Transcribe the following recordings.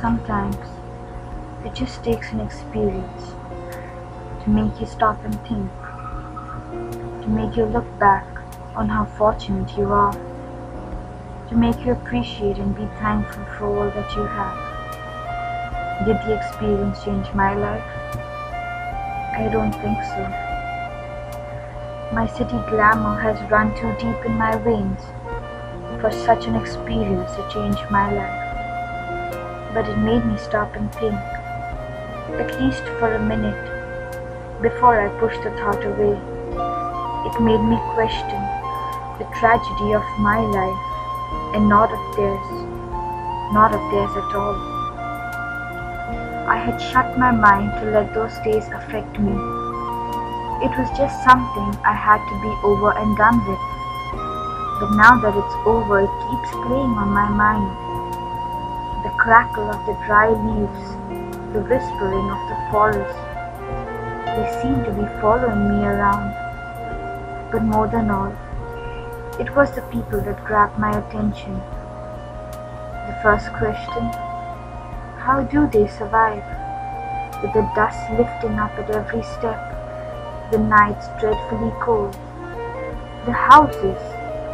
Sometimes it just takes an experience to make you stop and think, to make you look back on how fortunate you are, to make you appreciate and be thankful for all that you have. Did the experience change my life? I don't think so. My city glamour has run too deep in my veins for such an experience to change my life. But it made me stop and think, at least for a minute, before I pushed the thought away. It made me question the tragedy of my life and not of theirs at all. I had shut my mind to let those days affect me. It was just something I had to be over and done with. But now that it's over, it keeps playing on my mind. The crackle of the dry leaves, the whispering of the forest, they seem to be following me around. But more than all, it was the people that grabbed my attention. The first question, how do they survive? With the dust lifting up at every step, the nights dreadfully cold, the houses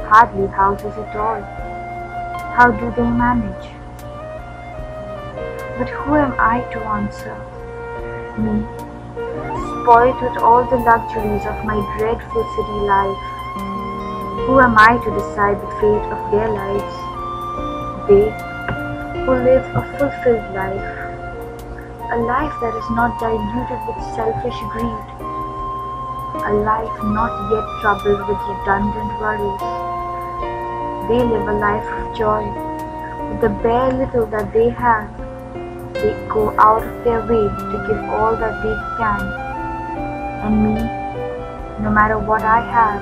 hardly houses at all. How do they manage? But who am I to answer? Me, spoiled with all the luxuries of my dreadful city life. Who am I to decide the fate of their lives? They, who live a fulfilled life, a life that is not diluted with selfish greed, a life not yet troubled with redundant worries. They live a life of joy. With the bare little that they have, they go out of their way to give all that they can. And me, no matter what I have,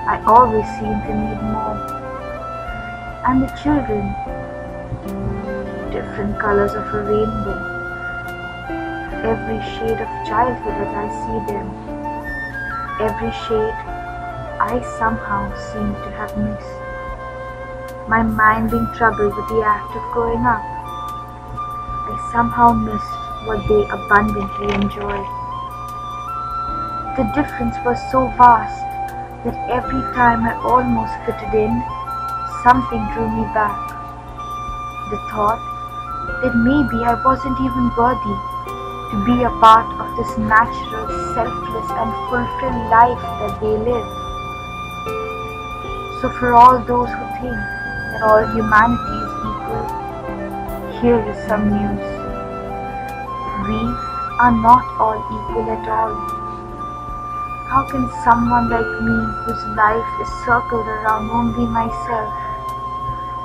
I always seem to need more. And the children, different colors of a rainbow, every shade of childhood as I see them, every shade I somehow seem to have missed. My mind being troubled with the act of growing up, I somehow missed what they abundantly enjoyed. The difference was so vast that every time I almost fitted in, something drew me back. The thought that maybe I wasn't even worthy to be a part of this natural, selfless and fulfilled life that they live. So for all those who think that all humanity is equal, here is some news. We are not all equal at all. How can someone like me, whose life is circled around only myself,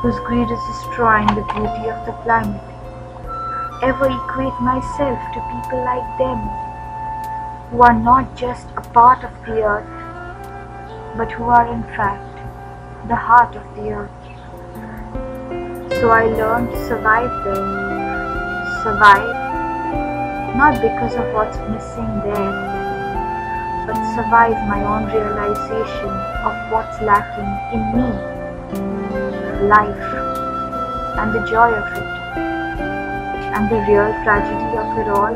whose greed is destroying the beauty of the planet, ever equate myself to people like them, who are not just a part of the earth, but who are in fact the heart of the earth? So I learned to survive them. Survive, not because of what's missing there, but survive my own realization of what's lacking in me, life, and the joy of it. And the real tragedy of it all,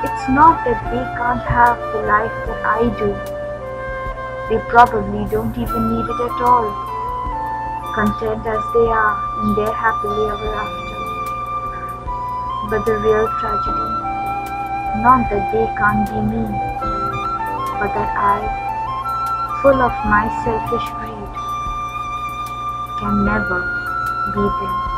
it's not that they can't have the life that I do. They probably don't even need it at all, content as they are in their happily ever after. But the real tragedy, not that they can't be me, but that I, full of my selfish greed, can never be them.